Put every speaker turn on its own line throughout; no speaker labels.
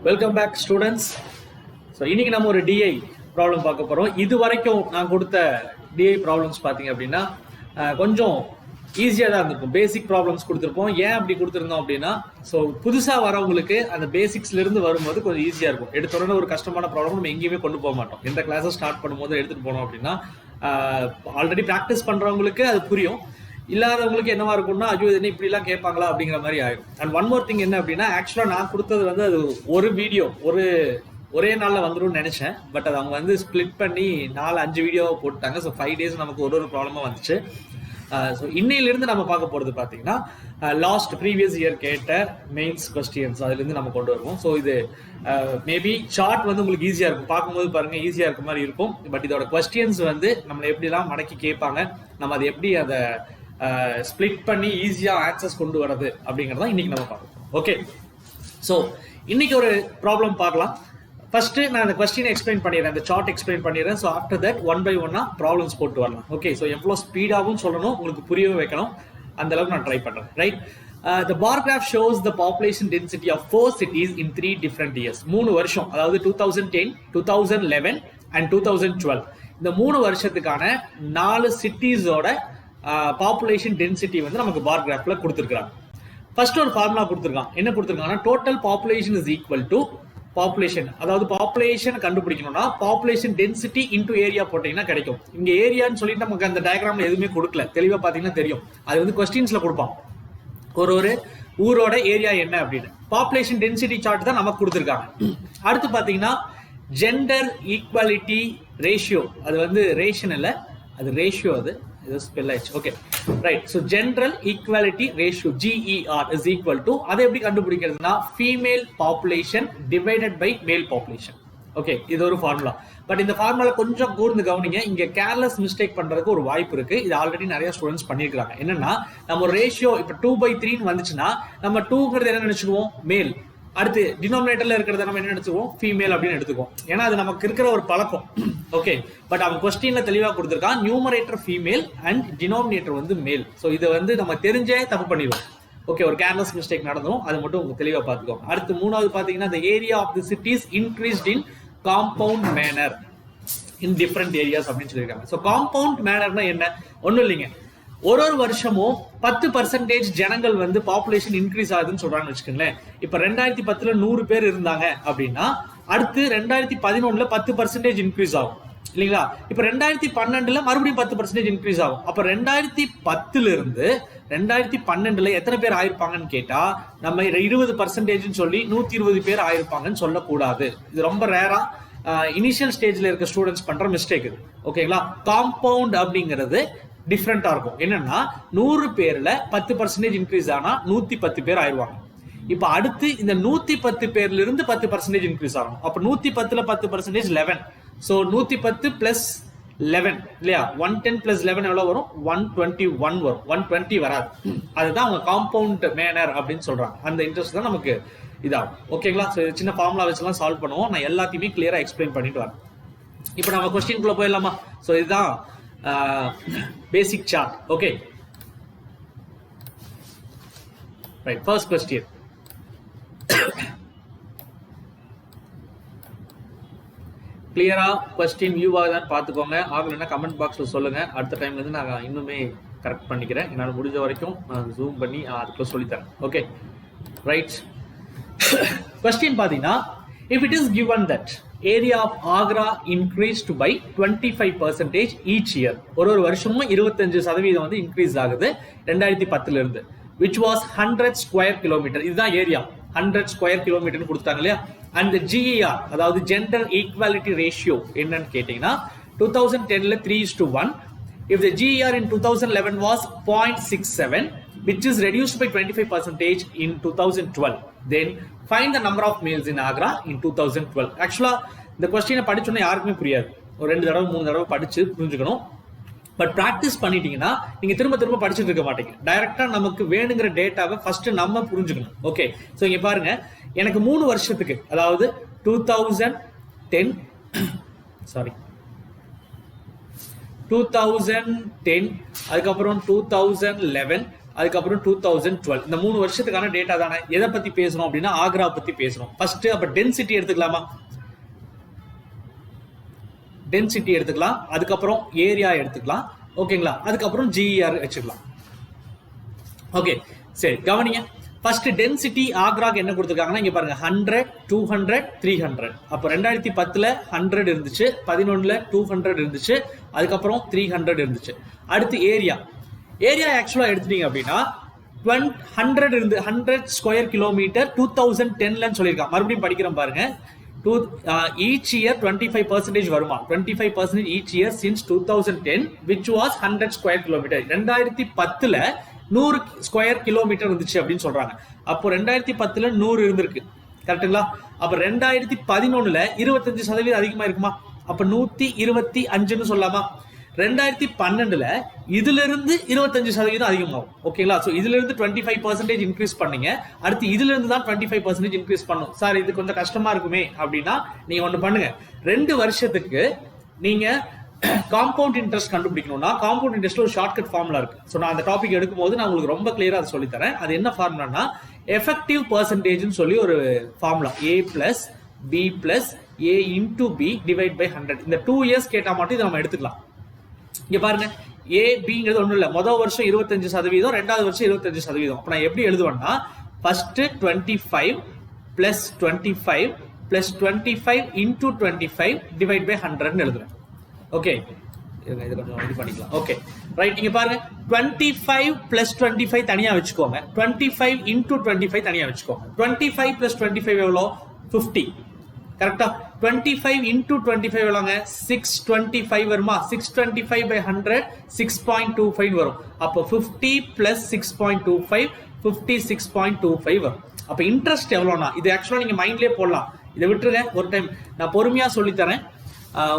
Welcome back students. So இன்னைக்கு நம்ம ஒரு டிஐ ப்ராப்ளம் பார்க்க போகிறோம். இது வரைக்கும் நான் கொடுத்த டிஐ ப்ராப்ளம்ஸ் பார்த்தீங்க அப்படின்னா கொஞ்சம் ஈஸியாக தான் இருந்திருக்கும். பேசிக் ப்ராப்ளம்ஸ் கொடுத்துருப்போம். ஏன் அப்படி கொடுத்துருந்தோம் அப்படின்னா, ஸோ புதுசாக வரவங்களுக்கு அந்த பேசிக்ஸ்லேருந்து வரும்போது கொஞ்சம் ஈஸியாக இருக்கும். எடுத்தோடனே ஒரு கஷ்டமான ப்ராப்ளம் நம்ம எங்கேயுமே கொண்டு போக மாட்டோம். எந்த கிளாஸை ஸ்டார்ட் பண்ணும்போது எடுத்துகிட்டு போனோம் அப்படின்னா ஆல்ரெடி ப்ராக்டிஸ் பண்ணுறவங்களுக்கு அது புரியும். இல்லாதவங்களுக்கு என்னவா இருக்கும்னா, ஐயோ இது இப்படிலாம் கேட்பாங்களா அப்படிங்கிற மாதிரி ஆயிடும். அண்ட் ஒன் மோர் திங் என்ன அப்படின்னா, ஆக்சுவலாக நான் கொடுத்தது வந்து அது ஒரு வீடியோ ஒரே நாளில் வந்துடும் நினைச்சேன். பட் அது அவங்க வந்து ஸ்பிளிட் பண்ணி 4-5 வீடியோவை போட்டாங்க. ஸோ 5 days நமக்கு ஒரு ப்ராப்ளமாக வந்துச்சு. ஸோ இன்னையிலிருந்து நம்ம பார்க்க போகிறது பார்த்தீங்கன்னா லாஸ்ட் ப்ரீவியஸ் இயர் கேட்ட மெயின்ஸ் கொஸ்டின்ஸ் அதுலேருந்து நம்ம கொண்டு வருவோம். ஸோ இது மேபி சார்ட் வந்து உங்களுக்கு ஈஸியாக இருக்கும், பார்க்கும்போது பாருங்க ஈஸியாக இருக்க மாதிரி இருக்கும். பட் இதோட கொஸ்டின்ஸ் வந்து நம்மளை எப்படிலாம் மடக்கி கேட்பாங்க, நம்ம அதை எப்படி அதை ஸ்பிளிட் பண்ணி ஈஸியாக ஆன்சர்ஸ் கொண்டு வரது அப்படிங்கிறத இன்னைக்கு நம்ம பார்க்கலாம். ஓகே, ஸோ இன்னைக்கு ஒரு ப்ராப்ளம் பார்க்கலாம். ஃபர்ஸ்ட் நான் அந்த கொஸ்டினை எக்ஸ்பிளைன் பண்ணிடுறேன், அந்த சார்ட் எக்ஸ்பிளைன் பண்ணிடுறேன். So after that 1 by 1 problems போட்டு வரலாம். ஓகே, ஸோ எவ்வளோ ஸ்பீடாகவும் சொல்லணும், உங்களுக்கு புரியவும் வைக்கணும், அந்த அளவுக்கு நான் ட்ரை பண்ணுறேன். Right, the bar graph shows the population density of 4 cities in 3 different years. 3 வருஷம், அதாவது 2010, 2011 and 2012. இந்த 3 வருஷத்துக்கான 4 சிட்டிஸோட பாப்புலேஷன் டென்சிட்டி வந்து நமக்கு பார் கிராஃப்ல கொடுத்துருக்காங்க. ஃபர்ஸ்ட் ஒரு ஃபார்முலா கொடுத்துருக்கான். என்ன கொடுத்துருக்காங்கன்னா, total population is equal to population, அதாவது பாப்புலேஷன் கண்டுபிடிக்கணும்னா பாப்புலேஷன் டென்சிட்டி இன்டூ ஏரியா போட்டீங்கன்னா கிடைக்கும். இங்க ஏரியான்னு சொல்லிட்டு நமக்கு அந்த டயக்ராம்ல எதுவுமே கொடுக்கல, தெளிவா பாத்தீங்கன்னா தெரியும். அது வந்து கொஸ்டின்ஸ்ல கொடுப்பான், ஒரு ஊரோட ஏரியா என்ன அப்படின்னு. பாப்புலேஷன் டென்சிட்டி சார்ட் தான் நமக்கு கொடுத்துருக்காங்க. அடுத்து பாத்தீங்கன்னா ஜெண்டர் ஈக்குவாலிட்டி ரேஷியோ, அது வந்து ரேஷன் இல்ல, அது ரேஷியோ, அது ஸ்பெல் ஆயிடுச்சு. Okay right, so general equality ratio GER is equal to, அதை எப்படி கண்டுபிடிக்கிறதுனா ஃபீமேல் பாப்புலேஷன் டிவைடட் பை மேல் பாப்புலேஷன். ஓகே, இது ஒரு ஃபார்முலா. பட் இந்த ஃபார்முலா கொஞ்சம் கூர்ந்து கவனிங்க, இங்க கேர்லெஸ் மிஸ்டேக் பண்றதுக்கு ஒரு வாய்ப்பு இருக்கு. இது ஆல்ரெடி நிறைய ஸ்டூடெண்ட்ஸ் பண்ணிருக்காங்க. என்னன்னா, நம்ம ஒரு ரேஷியோ இப்போ 2/3 வந்துச்சுன்னா நம்ம 2ங்கிறது என்ன நினைச்சுக்குவோம், மேல். அடுத்து டினாமினேட்டர்ல இருக்கிறத நம்ம என்ன எடுத்துக்குவோம், ஃபீமேல் அப்படின்னு எடுத்துக்குவோம். ஏன்னா அது நமக்கு இருக்கிற ஒரு பழக்கம். ஓகே, பட் அவன் கொஸ்டின்ல தெளிவா கொடுத்துருக்கான், நியூமரேட்டர் ஃபீமேல் அண்ட் டினாமினேட்டர் வந்து மேல். ஸோ இதை வந்து நம்ம தெரிஞ்சே தப்பு பண்ணிடுவோம். ஓகே, ஒரு கேர்லெஸ் மிஸ்டேக் நடந்தும், அது மட்டும் உங்க தெளிவா பார்த்துக்கோங்க. அடுத்து 3வது பாத்தீங்கன்னா, the area of the cities increased in compound manner in different areas அப்படின்னு சொல்லியிருக்காங்க. ஸோ காம்பவுண்ட் மேனர்னா என்ன, ஒன்றும் இல்லைங்க, ஒரு வருஷமும் 10% ஜனங்கள் வந்து பாப்புலேஷன் இன்க்ரீஸ் ஆகுதுன்னு சொல்றாங்கன்னு வச்சுக்கோங்களேன். இப்ப 2010ல 100 பேர் இருந்தாங்க அப்படின்னா, அடுத்து 2011ல 10% இன்க்ரீஸ் ஆகும் இல்லைங்களா. இப்ப 2012ல மறுபடியும் 10% இன்க்ரீஸ் ஆகும். அப்ப 2010ல இருந்து 2012ல எத்தனை பேர் ஆயிருப்பாங்கன்னு கேட்டா, நம்ம 20% சொல்லி 120 பேர் ஆயிருப்பாங்கன்னு சொல்லக்கூடாது. இது ரொம்ப ரேரா இனிஷியல் ஸ்டேஜ்ல இருக்க ஸ்டூடெண்ட்ஸ் பண்ற மிஸ்டேக் இது. ஓகேங்களா, காம்பவுண்ட் அப்படிங்கிறது டிஃப்ரெண்டா இருக்கும். என்னன்னா, 100 பேர்ல 10% இன்க்ரீஸ் ஆனா 110 பேர் ஆயிடுவாங்க. இப்ப அடுத்து இந்த 110 பேர்ல இருந்து 10% இன்க்ரீஸ் ஆகும். அப்ப 110ல 10% 11. சோ 110 பிளஸ் 11 இல்லையா, 110 பிளஸ் 11 எவ்வளவு வரும், 121 வரும். 120 வராது. அதுதான் அவங்க காம்பவுண்ட் மேனர் அப்படின்னு சொல்றாங்க. அந்த இன்ட்ரெஸ்ட் தான் நமக்கு இதாகும். ஓகேங்களா, சின்ன ஃபார்முலா வச்சுலாம் சால்வ் பண்ணுவோம். நான் எல்லாத்தையுமே கிளியரா எக்ஸ்பிளைன் பண்ணிட்டு வரேன். இப்போ நம்ம கொஸ்டின்குள்ள போயிடலாமா. ஸோ இதுதான் basic chart. Okay right, first question. கிளியரா கொஸ்டின் வியூ ஆகுதான்னு பார்த்துக்கோங்க. ஆகலைன்னா கமெண்ட் பாக்ஸ்ல சொல்லுங்க. அடுத்த டைம்ல இருந்து நான் இன்னுமே கரெக்ட் பண்ணிக்கிறேன். என்னால் முடிஞ்ச வரைக்கும் நான் ஜூம் பண்ணி அதுக்குள்ள சொல்லித்தரேன். ஓகே ரைட், கொஸ்டின் பாத்தீங்கன்னா, if it is given that area of Agra increased by 25% each year, ஒரு வருஷமும் 25% வந்து இன்க்ரீஸ் ஆகுது 2010ல இருந்து, which was 100 square kilometer. இதுதான் ஏரியா, 100 square kilometer கொடுத்தாங்க இல்லையா. and the GER, அதாவது gender equality ratio என்னன்னு கேட்டீங்கன்னா, 2010ல 3:1. if the GER in 2011 was 0.67, which is reduced by 25% in 2012, then find the number of males in Agra in 2012. ஆக்சுவலா இந்த கொஸ்டினை படிச்சோன்னா யாருக்குமே புரியாது. ஒரு 2 தடவை 3 தடவை படிச்சு புரிஞ்சுக்கணும். பட் பிராக்டிஸ் பண்ணிட்டீங்கன்னா நீங்க திரும்ப திரும்ப படிச்சுட்டு இருக்க மாட்டீங்க. டைரக்டா நமக்கு வேணுங்கிற டேட்டாவை ஃபர்ஸ்ட் நம்ம புரிஞ்சுக்கணும். ஓகே, ஸோ இங்க பாருங்க, எனக்கு 3 வருஷத்துக்கு, அதாவது 2010 2010 அதுக்கப்புறம் 2011 அதுக்கப்புறம் 2012. இந்த 3 வருஷத்துக்கான டேட்டா தானே. எதை பத்தி பேசணும் அப்படின்னா ஆக்ரா பத்தி பேசணும். ஃபர்ஸ்ட் அப்ப டென்சிட்டி எடுத்துக்கலாமா? டென்சிட்டி எடுத்துக்கலாம், அதுக்கப்புறம் ஏரியா எடுத்துக்கலாம், ஓகேங்களா? அதுக்கப்புறம் ஜிஇஆர் வச்சுக்கலாம். ஓகே சரி, கவனிங்க. ஃபர்ஸ்ட் டென்சிட்டி ஆக்ராக்கு என்ன கொடுத்துருக்காங்கன்னா இங்க பாருங்க 100, 200, 300. அப்போ 2010ல 100 இருந்துச்சு, 11ல 200 இருந்துச்சு, அதுக்கப்புறம் 300 இருந்துச்சு. அடுத்து ஏரியா ஆக்சுவலா எடுத்துட்டீங்க அப்படின்னா 100 இருந்து 100 ஸ்கொயர் கிலோமீட்டர் 2010ல சொல்லியிருக்காங்க. மறுபடியும் படிக்கிறோம் பாருங்க. ஈச் இயர் 25% வருமா? 25% each year since 2010 which was 100 square kilometre. 2010ல 100 ஸ்கொயர் கிலோமீட்டர் இருந்துச்சு அப்படின்னு சொல்றாங்க. அப்போ 2010ல 100 இருந்திருக்கு, கரெக்டுங்களா? அப்ப 2011ல 25% அதிகமா இருக்குமா? அப்ப 125ன்னு சொல்லலாமா? 2012ல இதுல இருந்து 25% அதிகமாகும், ஓகேங்களா? சோ இதுல இருந்து 25% இன்க்ரீஸ் பண்ணீங்க, அடுத்து இதுல இருந்து தான் 25% இன்க்ரீஸ் பண்ணும். சார் இது கொஞ்சம் கஷ்டமா இருக்குமே அப்படின்னா நீங்க ஒண்ணு பண்ணுங்க. 2 வருஷத்துக்கு நீங்க காம்பவுண்ட் இன்ட்ரெஸ்ட் கண்டுபிடிக்கணும்னா காம்பவுண்ட் இன்ட்ரெஸ்ட்ல ஒரு ஷார்ட்கட் ஃபார்முலா இருக்கு. ஸோ நான் அந்த டாபிக் எடுக்கும்போது நான் உங்களுக்கு ரொம்ப கிளியரா அதை சொல்லி தரேன். அது என்ன ஃபார்முலானா எஃபெக்டிவ் பர்சன்டேஜ்னு சொல்லி ஒரு formula. A plus B plus A into B divide by 100. இந்த 2 இயர்ஸ் கேட்டா மட்டும் இதை நம்ம எடுத்துக்கலாம். இங்க பாருங்க, A Bங்கிறது ஒன்றும் இல்லை. முதல் வருஷம் 25%, ரெண்டாவது வருஷம் 25%. அப்போ நான் எப்படி எழுதுவேன்னா first 25 plus 25 plus 25 into 25 divide by 100ன்னு எழுதுவேன். ஓகே, இது கொஞ்சம் இது பண்ணிக்கலாம். ஓகே ரைட், இங்க பாருங்க 25 பிளஸ் 25 தனியா வச்சுக்கோங்க, 25 இன்டூ 25 தனியா வச்சுக்கோங்க. 25 பிளஸ் 25 எவ்வளோ? 50, கரெக்டா? 25 இன்டூ 25 எவ்வளோங்க? 625 வருமா? 625 பை 100 6.25 வரும். அப்போ 50 பிளஸ் 6.25 56.25 வரும். அப்போ இன்ட்ரெஸ்ட் எவ்வளோனா இது ஆக்சுவலாக நீங்க மைண்ட்லேயே போடலாம். இதை விட்டுருங்க, ஒரு டைம் நான் பொறுமையா சொல்லித்தரேன்,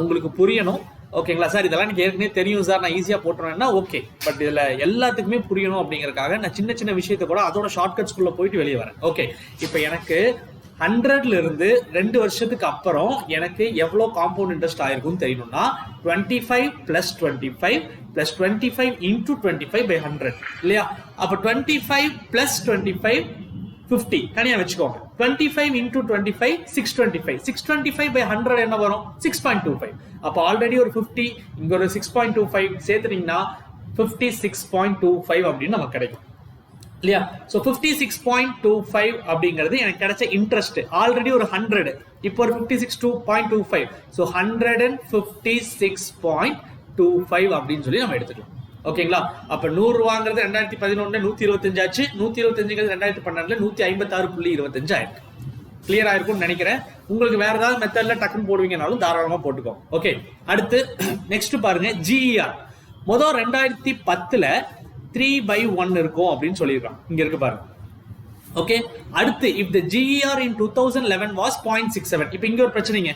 உங்களுக்கு புரியணும், ஓகேங்களா? சார் இதெல்லாம் எனக்கு ஏற்கனவே தெரியும் சார், நான் ஈஸியா போட்டுருவேன்னா ஓகே. பட் இதுல எல்லாத்துக்குமே புரியணும் அப்படிங்கறதுக்காக நான் சின்ன சின்ன விஷயத்தை கூட அதோட ஷார்ட்கட்ஸ்குள்ள போயிட்டு வெளியே வரேன். ஓகே, இப்போ எனக்கு 100ல இருந்து 2 வருஷத்துக்கு அப்புறம் எனக்கு எவ்வளவு காம்பவுண்ட் இன்ட்ரெஸ்ட் ஆயிருக்கும் தெரியணும்னா 25 பிளஸ் 25 பிளஸ் 25 இன்டூ 25 பை 100 இல்லையா? அப்ப 25 பிளஸ் 25 50 தனியா வச்சுக்கோங்க. 25 இன்டூ 25 625. 625 பை 100 என்ன வரும்? 6.25. அப்ப ஆல்ரெடி ஒரு 50, இங்க ஒரு 6.25 சேர்த்துட்டீங்கன்னா 56.25 அப்படின்னு நமக்கு கிடைக்கும் இல்லையா? சோ 56.25 அப்படிங்கிறது எனக்கு கிடைச்ச இன்ட்ரெஸ்ட். ஆல்ரெடி ஒரு 100, இப்போ ஒரு 56.25. சோ 156.25 அப்படின்னு சொல்லி நம்ம எடுத்துக்கலாம், ஓகேங்களா? அப்ப 100 ரூபாங்கிறது 2011 125 ஆச்சு, 125 2012 156.25 ஆயிருக்கு. கிளியர் ஆயிருக்கும்னு நினைக்கிறேன். உங்களுக்கு வேற ஏதாவது மெத்தட்ல டக்குன்னு போடுவீங்கனாலும் தாராளமா போட்டுக்கோ. ஓகே, அடுத்து நெக்ஸ்ட் பாருங்க, ஜிஇஆர். முதல் 2010ல 3/1 இருக்கும் அப்படின்னு சொல்லியிருக்காங்க, இங்க இருக்கு பாருங்க. ஓகே, அடுத்து if the GER in 2011 was 0.67. இப்போ இங்க ஒரு பிரச்சனைங்க,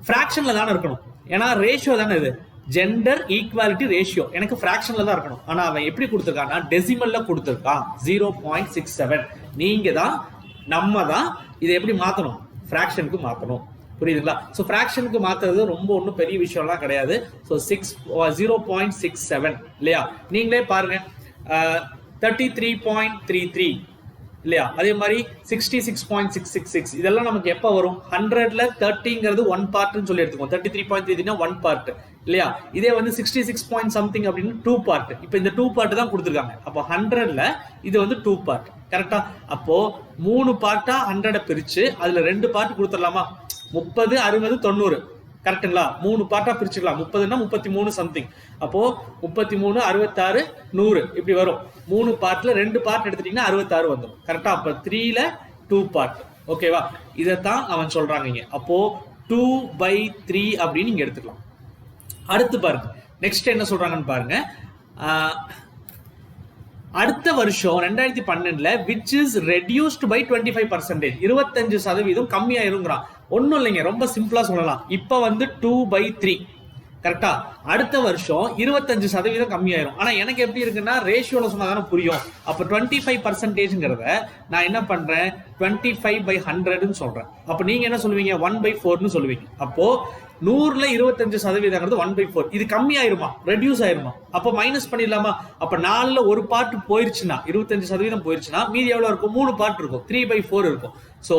ஃபிராக்ஷன்ல தானே இருக்கணும், ஏன்னா ரேஷியோ தானே இது, ஜெண்டர் ஈக்குவாலிட்டி ரேஷியோ எனக்கு ஃபிராக்ஷன்ல தான் இருக்கணும். ஆனா அவன் எப்படி கொடுத்துருக்கான்னா டெசிமல்ல கொடுத்துருக்கான் 0.67. நீங்க தான் நம்ம தான் இதை எப்படி மாத்தணும்? ஃபிராக்ஷனுக்கு மாத்தணும், புரியுதுங்களா? ஸோ ஃபிராக்ஷனுக்கு மாத்துறது ரொம்ப ஒன்றும் பெரிய விஷயம்லாம் கிடையாது. ஸோ 0.67 இல்லையா? நீங்களே பாருங்க, 33.33 இல்லையா? அதே மாதிரி 66.666 இதெல்லாம் நமக்கு எப்ப வரும்? 100ல 30ங்கிறது 1 பார்ட்னு சொல்லி எடுத்துக்கோம். 33.33 1 பார்ட் இல்லையா? இதே வந்து 66 பாயிண்ட் சம்திங் அப்படின்னு 2 பார்ட். இப்போ இந்த 2 பார்ட் தான் கொடுத்துருக்காங்க. அப்போ 100ல இது வந்து 2 பார்ட், கரெக்டா? அப்போ 3 பார்ட்டா 100 பிரிச்சு அதுல 2 பார்ட் கொடுத்துடலாமா? 30 60 90, கரெக்டுங்களா? 3 பார்ட்டா பிரிச்சுக்கலாம். 30னா 33 சம்திங். அப்போ 33 66 100 இப்படி வரும். 3 பார்ட்ல 2 பார்ட் எடுத்துட்டீங்கன்னா 66 வந்துடும், கரெக்டா? அப்ப 3ல 2 பார்ட், ஓகேவா? இதைத்தான் அவன் சொல்றாங்க. அப்போ 2/3 அப்படின்னு நீங்க எடுத்துக்கலாம். அடுத்து பாருங்க, நெக்ஸ்ட் என்ன சொல்றாங்கன்னு பாருங்க. அடுத்த வருஷம் 2012ல which is reduced by 25%, 25% கம்மியாயிருங்கிறான். ஒன்னும் இல்லைங்க, ரொம்ப சிம்பிளா சொல்லலாம். இப்ப வந்து 2/3, கரெக்டா? அடுத்த வருஷம் 25% கம்மியாயிரும். ஆனா எனக்கு எப்படி இருக்குன்னா ரேஷியோல சொன்னாதானே புரியும். அப்ப 25%ங்கிறத நான் என்ன பண்றேன் 25/100ன்னு சொல்றேன். அப்ப நீங்க என்ன சொல்லுவீங்க 1/4ன்னு சொல்லுவீங்க. அப்போ 100ல 25% 1/4. இது கம்மியாயிருமா, ரெடியூஸ் ஆயிருமா? அப்ப மைனஸ் பண்ணிடலாமா? அப்ப 4ல ஒரு பார்ட் போயிருச்சுன்னா 25% போயிருச்சுன்னா மீதி எவ்வளவு இருக்கும்? 3 பார்ட் இருக்கும், 3/4 இருக்கும். சோ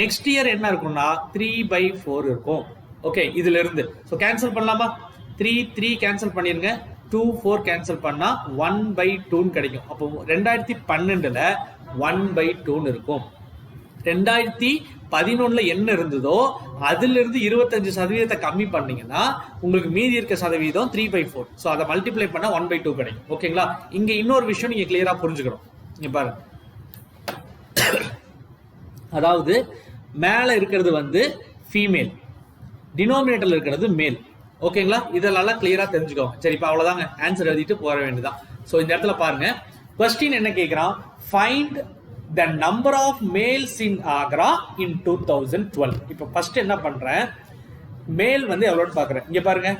நெக்ஸ்ட் இயர் என்ன இருக்கும்னா 3/4 இருக்கும். ஓகே, இதுல இருந்து சோ கேன்சல் பண்ணலாமா? 3 கேன்சல் பண்ணிருங்க, 2 4 கேன்சல் பண்ணா 1/2 கிடைக்கும். அப்போ 2012ல 1/2 இருக்கும். 2011ல என்ன இருந்ததோ அதுல இருந்து 25% கம்மி பண்ணீங்கன்னா உங்களுக்கு மீதி இருக்க சதவீதம் 3/4. சோ அதை மல்டிப்ளை பண்ணா 1/2 கிடைக்கும். ஓகேங்களா? இங்க இன்னொரு விஷயம் நீங்க கிளியரா புரிஞ்சுக்கணும். இங்க பாருங்க, அதாவது மேல இருக்கிறது வந்து ஃபீமேல், டினோமினேட்டர்ல இருக்கிறது மேல். ஓகேங்களா? இதெல்லாம் கிளியரா தெரிஞ்சுக்கோங்க. சரி, இப்ப அவ்வளவுதாங்க, ஆன்சர் எழுதிட்டு போற வேண்டியதான். சோ இந்த இடத்துல பாருங்க, क्वेश्चन என்ன கேக்குறான்? Find the number of males in Agra in 2012. இப்போ ஃபர்ஸ்ட் என்ன பண்றேன், மேல் வந்து எவ்வளவுன்னு பாக்குறேன். இங்க பாருங்க,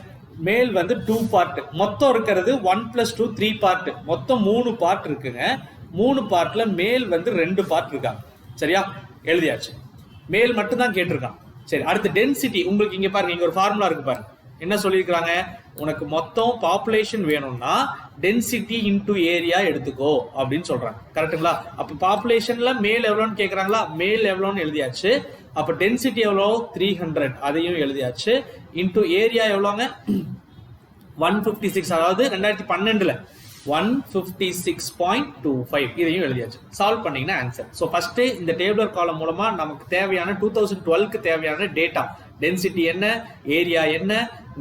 மேல் வந்து 2 பார்ட், மொத்தம் இருக்கிறது 1 + 2 3 பார்ட், மொத்தம் 3 பார்ட் இருக்குங்க. 3 பார்ட்ல மேல் வந்து 2 பார்ட் இருக்காங்க. சரியா? எழுதியாச்சு. மேல் மட்டும் தான் கேட்டிருக்கான். சரி, அடுத்து டென்சிட்டி. உங்களுக்கு இங்க பாருங்க, இங்க ஒரு ஃபார்முலா இருக்கு பாருங்க. என்ன சொல்லியிருக்காங்க? உனக்கு மொத்தம் பாப்புலேஷன் வேணும்னா டென்சிட்டி இன்டு ஏரியா எடுத்துக்கோ அப்படின்னு சொல்றாங்க. கரெக்டுங்களா? அப்ப பாப்புலேஷன்ல மேல் எவ்வளோன்னு கேக்குறாங்களா? மேல் எவ்வளோன்னு எழுதியாச்சு. அப்ப டென்சிட்டி எவ்வளோ? 300, அதையும் எழுதியாச்சு. இன்டு ஏரியா எவ்வளோங்க? 156, அதாவது 2012ல 156.25, இதையும் எழுதியாச்சு. சால்வ் பண்ணீங்கன்னா ஆன்சர். ஸோ ஃபர்ஸ்ட் இந்த டேபிளர் காலம் மூலமா நமக்கு தேவையான 2012க்கு தேவையான டேட்டா, டென்சிட்டி என்ன, ஏரியா என்ன,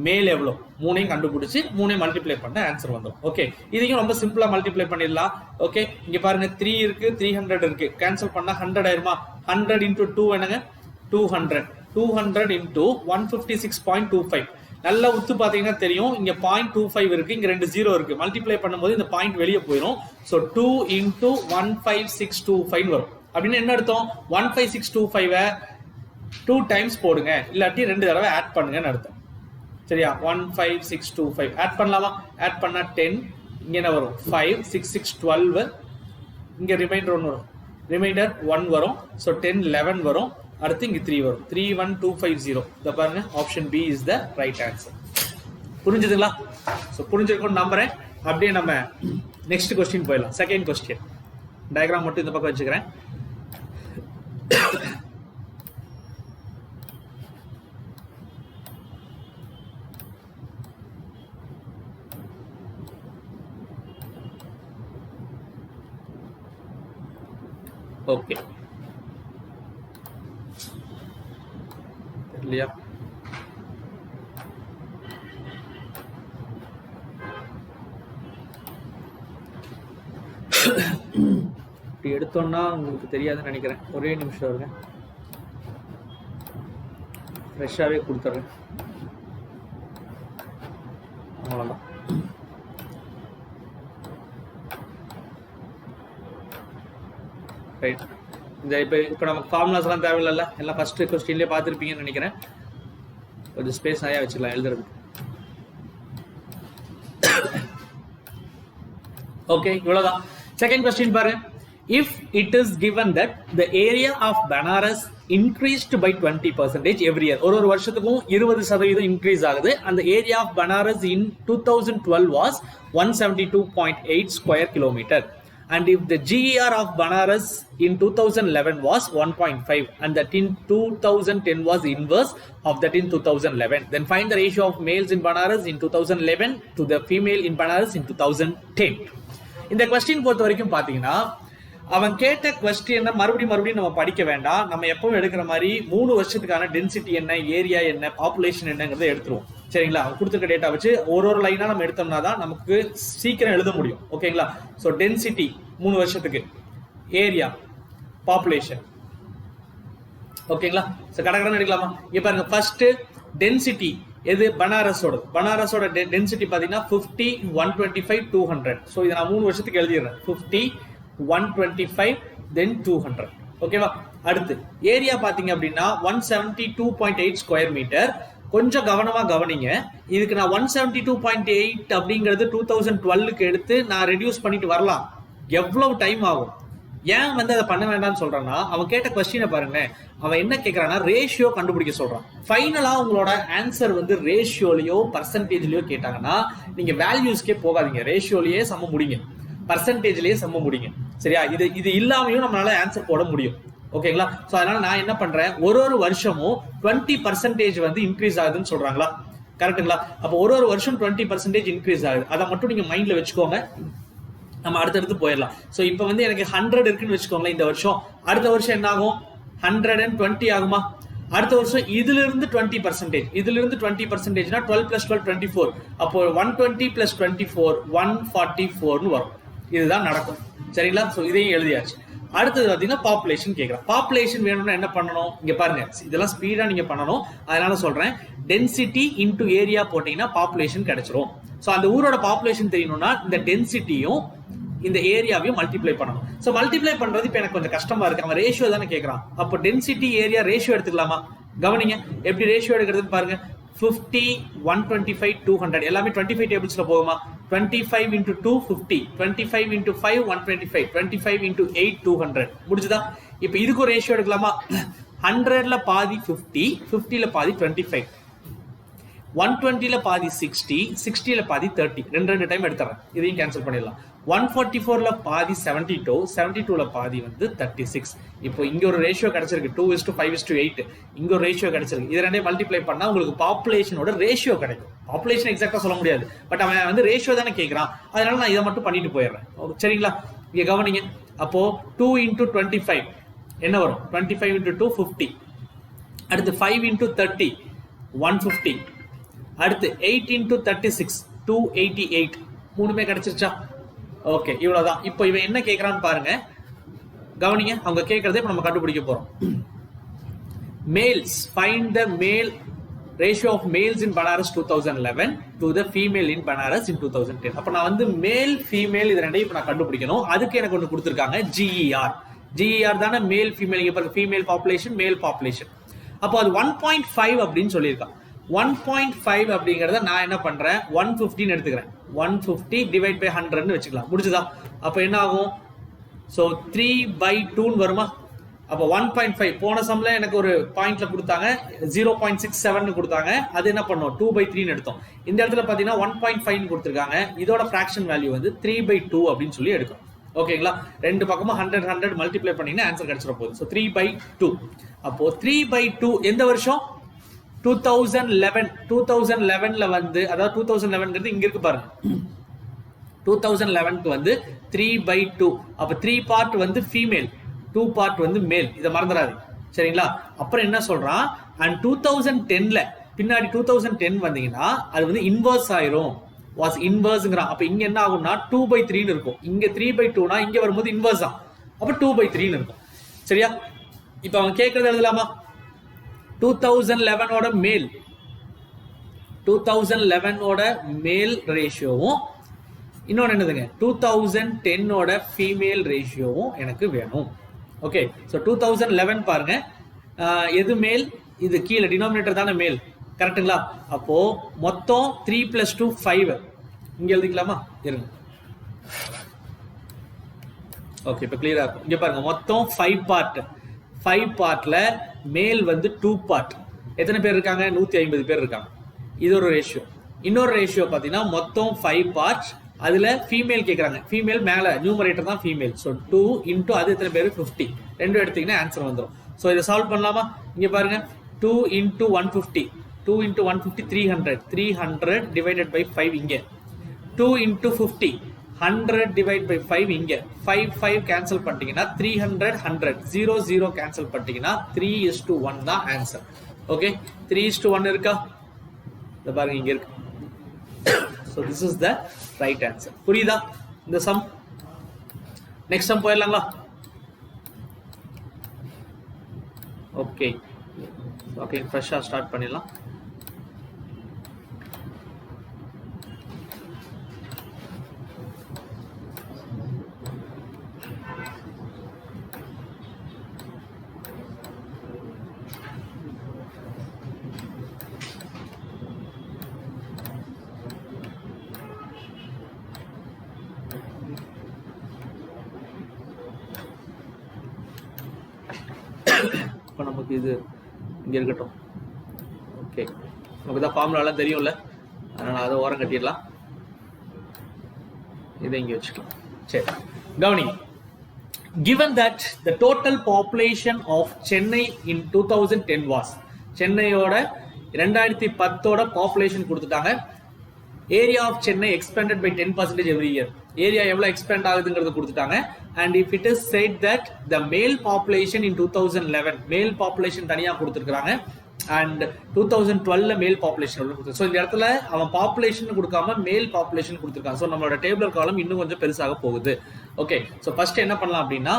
மேல் எவ்வளோ, மூணையும் கண்டுபிடிச்சு 3ஐயும் மல்டிப்ளை பண்ண ஆன்சர் வந்துடும். ஓகே, இதையும் ரொம்ப சிம்பிளா மல்டிப்ளை பண்ணிடலாம். ஓகே, இங்க பாருங்க 3 இருக்கு, 300 இருக்கு, கேன்சல் பண்ணா 100 ஆயிருமா? 100 × 2 என்னங்க? 200. 200 × 156.25. நல்லா உத்து பாத்தீங்கன்னா தெரியும், இங்க 0.25 இருக்கு, இங்க 2 0 இருக்கு. மல்டிப்ளை பண்ணும்போது இந்த பாயிண்ட் வெளியே போயிடும். ஸோ 2 × 15625 வரும். அப்படின்னு என்ன அர்த்தம்? 15625 2 டைம்ஸ் போடுங்க, இல்லாட்டி 2 தடவை ஆட் பண்ணுங்கன்னு அர்த்தம். சரியா? 15625 ஆட் பண்ணலாமா? ஆட் பண்ணா 10, இங்க என்ன வரும்? 5 6 6 12, இங்க ரிமைண்டர் 1 வரும், ரிமைண்டர் 1 வரும். ஸோ 10 11 வரும். அடுத்து இங்க 3 வரும், 31250. இத பாருங்க, option B is the right answer. புரிஞ்சுதுங்களா? ஸோ புரிஞ்சிருக்கும்னு நம்புறேன். அப்படியே நம்ம நெக்ஸ்ட் கொஸ்டின் போயிடலாம். செகண்ட் கொஸ்டின் டயக்ராம் மட்டும் இந்த பக்கம் வச்சுக்கிறேன். ஓகே, இல்லையா? இப்படி எடுத்தோம்னா உங்களுக்கு தெரியாதுன்னு நினைக்கிறேன். ஒரே நிமிஷம் இருங்க, ஃப்ரெஷ்ஷாகவே கொடுத்துட்றேன். அவ்வளோதான். ரைட், இந்த இப்போ நமக்கு ஃபார்முலாஸ் எல்லாம் தேவையில்ல, எல்லாம் ஃபர்ஸ்ட் கொஸ்டின்லேயே பார்த்துருப்பீங்கன்னு நினைக்கிறேன். கொஞ்சம் ஸ்பேஸ் நிறையா வச்சுக்கலாம் எழுதுறது. ஓகே, இவ்வளோதான். செகண்ட் கொஸ்டின் பாருங்க. If it is given that the area of Banaras increased by 20% every year, ஒரு வருஷத்துக்கும் 20% இன்க்ரீஸ் ஆகுது. அந்த area of Banaras in 2012 was 172.8 square kilometer. And if the GER of Banaras in 2011 was 1.5 and that in 2010 was inverse of that in 2011, then find the ratio of males in Banaras in 2011 to the female in Banaras in 2010. இந்த question பொறுத்த வரைக்கும் பாத்தீங்கன்னா, அவன் கேட்ட question மறுபடியும் நம்ம படிக்க வேண்டாம். நம்ம எப்பவும் எடுக்கிற மாதிரி 3 வருஷத்துக்கான டென்சிட்டி என்ன, ஏரியா என்ன, பாப்புலேஷன் என்னங்கிறத எடுத்துருவோம். சரிங்களா? அவன் கொடுத்துருக்க டேட்டா வச்சு ஒரு லைனா நம்ம எடுத்தோம்னா தான் நமக்கு சீக்கிரம் எழுத முடியும். ஓகேங்களா? ஸோ டென்சிட்டி 3 வருஷத்துக்கு, ஏரியா, பாப்புலேஷன். ஓகேங்களா? ஸோ கடற்கரை எடுக்கலாமா? இப்போ பாருங்க, ஃபர்ஸ்ட் டென்சிட்டி எது? பனாரஸோட டென்சிட்டி பார்த்தீங்கன்னா 50 125 200. ஸோ இதை நான் 3 வருஷத்துக்கு எழுதிடுறேன். 50 125 then 200. ஓகேவா? அடுத்து ஏரியா பாத்தீங்க அப்படின்னா 172.8 ஸ்கொயர் மீட்டர். கொஞ்சம் கவனமா கவனிங்க. இதுக்கு நான் 172.8 அப்படிங்கிறது 2012க்கு எடுத்து நான் ரெடியூஸ் பண்ணிட்டு வரலாம். எவ்வளவு டைம் ஆகும்? ஏன் வந்து அதை பண்ண வேண்டாம்னு சொல்றான்னா, அவன் கேட்ட கொஸ்டினை பாருங்க, அவன் என்ன கேட்கறான்னா ரேஷியோ கண்டுபிடிக்க சொல்றான். ஃபைனலா உங்களோட ஆன்சர் வந்து ரேஷியோலயோ பர்சன்டேஜ்லயோ கேட்டாங்கன்னா நீங்க வேல்யூஸ்க்கே போகாதீங்க, ரேஷியோலயே சம முடிங்க, பர்சன்டேஜ்லயே சம முடிங்க. சரியா? இது இல்லாமையும் நம்மளால ஆன்சர் போட முடியும். ஓகேங்களா? சோ அதனால நான் என்ன பண்றேன், ஒரு வருஷமும் 20% வந்து இன்க்ரீஸ் ஆகுதுன்னு சொல்றாங்களா? கரெக்டுங்களா? அப்போ ஒரு வருஷம் 20% இன்க்ரீஸ் ஆகுது. அதை மட்டும் நீங்க மைண்ட்ல வச்சுக்கோங்க. நம்ம அடுத்தடுத்து போயிடலாம். ஸோ இப்போ வந்து எனக்கு 100 இருக்குன்னு வச்சுக்கோங்களேன் இந்த வருஷம். அடுத்த வருஷம் என்ன ஆகும்? 120 ஆகுமா? அடுத்த வருஷம் இதுல இருந்து 20%, இதுல இருந்து 20%னா 12 + 12 24. அப்போ 120 + 24 144 வரும். இதுதான் நடக்கும். சரிங்களா? ஸோ இதையும் எழுதியாச்சு. அடுத்தது பார்த்தீங்கன்னா பாப்புலேஷன் கேட்குறேன். பாப்புலேஷன் வேணும்னா என்ன பண்ணணும்? இங்க பாருங்க, இதெல்லாம் ஸ்பீடா நீங்க பண்ணணும். அதனால சொல்றேன், டென்சிட்டி இன்டு ஏரியா போட்டீங்கன்னா பாப்புலேஷன் கிடைச்சிரும். ஸோ அந்த ஊரோட பாப்புலேஷன் தெரியணும்னா இந்த டென்சிட்டியும் இந்த ஏரியாவையும் மல்டிப்ளை பண்ணணும். ஸோ மல்டிப்ளை பண்றது இப்போ எனக்கு கொஞ்சம் கஷ்டமா இருக்கு. அவன் ரேஷியோ தானே கேட்கறான். அப்போ டென்சிட்டி ஏரியா ரேஷியோ எடுத்துக்கலாமா? கவனிங்க எப்படி ரேஷியோ எடுக்கிறதுன்னு பாருங்க. 50 125 200 எல்லாமே 25 டேபிள்ஸ்ல போகுமா? 25 into 2 50, 25 into 5 125, 25 into 8 200. முடிஞ்சுதா? இப்போ இதுக்கு ஒரு ரேஷியோ எடுக்கலாமா? 100ல பாதி 50, 50ல பாதி 25, 120ல பாதி 60, 60ல பாதி 30. ரெண்டு டைம் எடுத்துறேன். இதையும் கேன்சல் பண்ணிடலாம். 144ல பாதி 72, 72ல பாதி வந்து 36. இப்போ இங்க ஒரு ரேஷியோ கிடைச்சிருக்கு 2:5:8. இங்க ஒரு ரேஷியோ கிடைச்சிருக்கு. இது ரெண்டையும் மல்டிப்ளை பண்ணா உங்களுக்கு பாப்புலேஷனோட ரேஷியோ கிடைக்கும். பாப்புலேஷன் எக்ஸாக்டா சொல்ல முடியாது, பட் அவன் வந்து ரேஷியோ தானே கேட்கறான். அதனால நான் இதை மட்டும் பண்ணிட்டு போயிடுறேன். சரிங்களா? இங்க கவனிங்க. அப்போ 2 into 25 என்ன வரும்? 25 into 2 50. அடுத்து 5 into 30 150. அடுத்து 8 into 36 288. மூணுமே கிடைச்சிருச்சா? ஓகே, இவ்வளவுதான். இப்போ இவன் என்ன கேட்கறான்னு பாருங்க, கவனிங்க. அவங்க கேட்கறதே இப்போ நம்ம கண்டுபிடிக்க போறோம். Males, find the male ratio of males in Banaras 2011 to the female in Banaras in 2010. அப்போ நான் வந்து மேல் ஃபீமேல் இது ரெண்டையும் இப்போ நான் கண்டுபிடிக்கணும். அதுக்கு எனக்கு ஒன்று கொடுத்துருக்காங்க, ஜிஇஆர். ஜிஇஆர் தானே மேல் ஃபீமேல். இங்க பாருங்க, ஃபீமேல் பாப்புலேஷன் மேல் பாப்புலேஷன். அப்போ அது 1.5 அப்படின்னு சொல்லியிருக்கான். 1.5 அப்படிங்கறத நான் என்ன பண்றேன், 150 எடுத்துக்கிறேன். 150 டிவைட் பை 100 வச்சுக்கலாம். முடிச்சுதா? அப்ப என்ன ஆகும்? சோ 3/2 வருமா? அப்ப 1.5 போன சம்ல எனக்கு ஒரு பாயிண்ட்ல கொடுத்தாங்க, 0.67 கொடுத்தாங்க. அது என்ன பண்ணோம்? 2/3 எடுத்தோம். இந்த இடத்துல பாத்தீங்கன்னா 1.5 கொடுத்துருக்காங்க. இதோட ஃபிராக்ஷன் வேல்யூ வந்து 3/2 அப்படின்னு சொல்லி எடுக்கும். ஓகேங்களா? ரெண்டு பக்கமும் 100 மல்டிப்ளை பண்ணீங்கன்னா ஆன்சர் கிடைச்சிட போகுது. ஸோ 3/2. அப்போ 3/2 எந்த வருஷம்? 2011. 2011ல வந்து, அதாவது 2011 இங்க இருக்கு பாருங்க. 2011க்கு வந்து 3/2. அப்ப 3 பார்ட் வந்து ஃபீமேல், 2 பார்ட் வந்து மேல். இதை மறந்துடாது. சரிங்களா? அப்புறம் என்ன சொல்றான், அண்ட் 2010ல பின்னாடி 2010 வந்தீங்கன்னா அது வந்து இன்வர்ஸ் ஆயிரும். வாஸ் இன்வர்ஸ்ங்கிறான். அப்ப இங்க என்ன ஆகும்னா 2/3 இருக்கும். இங்க 3/2னா இங்க வரும்போது இன்வர்ஸ் தான். அப்ப 2/3 இருக்கும். சரியா? இப்ப அவன் கேட்கறது எழுதலாமா? 2011ஓட மேல், 2011ஓட மேல் ரேஷியோவும், இன்னொன்று என்னதுங்க, 2010ஓட ஃபீமேல் ரேஷியோவும் எனக்கு வேணும். ஓகே, ஸோ 2011 பாருங்க, எது மேல்? இது கீழே டினாமினேட்டர் தானே மேல். கரெக்டுங்களா? அப்போ மொத்தம் 3 + 2 5. இங்க எழுதிக்கலாமா? இருங்க. ஓகே, இப்போ கிளியரா இருக்கும். இங்க பாருங்க, மொத்தம் 5 பார்ட். 5 பார்ட்ல மேல் வந்து 2 பார்ட். எத்தனை பேர் இருக்காங்க? 150 பேர் இருக்காங்க. இது ஒரு ரேஷியோ. இன்னொரு ரேஷியோ பார்த்தீங்கன்னா மொத்தம் 5 பார்ட்ஸ், அதுல ஃபீமேல் கேட்குறாங்க. ஃபீமேல் மேலே நியூமரேட்டர் தான் ஃபீமேல். ஸோ 2 இன்டூ அது எத்தனை பேர்? 50. ரெண்டும் எடுத்தீங்கன்னா ஆன்சர் வந்துடும். ஸோ இதை சால்வ் பண்ணலாமா? இங்கே பாருங்க, 2 × 150, 2 × 150 300, 300 டிவைடட் பை 5 இங்கே. 2 × 50, 100 டிவைட் பை 5 இங்க. 5 5 கேன்சல் பண்ணிட்டீங்கன்னா 300 100, 0 0 கேன்சல் பண்ணிட்டீங்கன்னா 3:1 தான் ஆன்சர். ஓகே, 3:1 இருக்கா? இத பாருங்க, இங்க இருக்கு. So this is the right answer. புரியுதா இந்த சம்? நெக்ஸ்ட் சம் போயிடலாங்களா? ஓகே ஓகே, ஃப்ரெஷ்ஷா ஸ்டார்ட் பண்ணிடலாம். இப்போ நமக்கு இது இங்கே இருக்கட்டும். ஓகே, நமக்கு தான் ஃபார்முலாலாம் தெரியும்ல, அதனால் அதை ஓரம் கட்டிடலாம். இதை இங்கே வச்சுக்கலாம். சரி, கவனி. Given that the total population of Chennai in 2010 was, சென்னையோட 2010ஓட பாப்புலேஷன் கொடுத்துட்டாங்க. Area of Chennai expanded by 10% every year. Area எவ்வளோ எக்ஸ்பேண்ட் ஆகுதுங்கிறது கொடுத்துட்டாங்க. And if it is said that the male population இன் 2011, மேல் பாப்புலேஷன் தனியாக கொடுத்துருக்காங்க. அண்ட் 2012 மேல் பாப்புலேஷன். ஸோ இந்த இடத்துல அவன் பாப்புலேஷன் கொடுக்காம மேல் பாப்புலேஷன் கொடுத்துருக்காங்க. ஸோ நம்மளோட டேபிளர் காலம் இன்னும் கொஞ்சம் பெருசாக போகுது. ஓகே, ஸோ ஃபர்ஸ்ட் என்ன பண்ணலாம் அப்படின்னா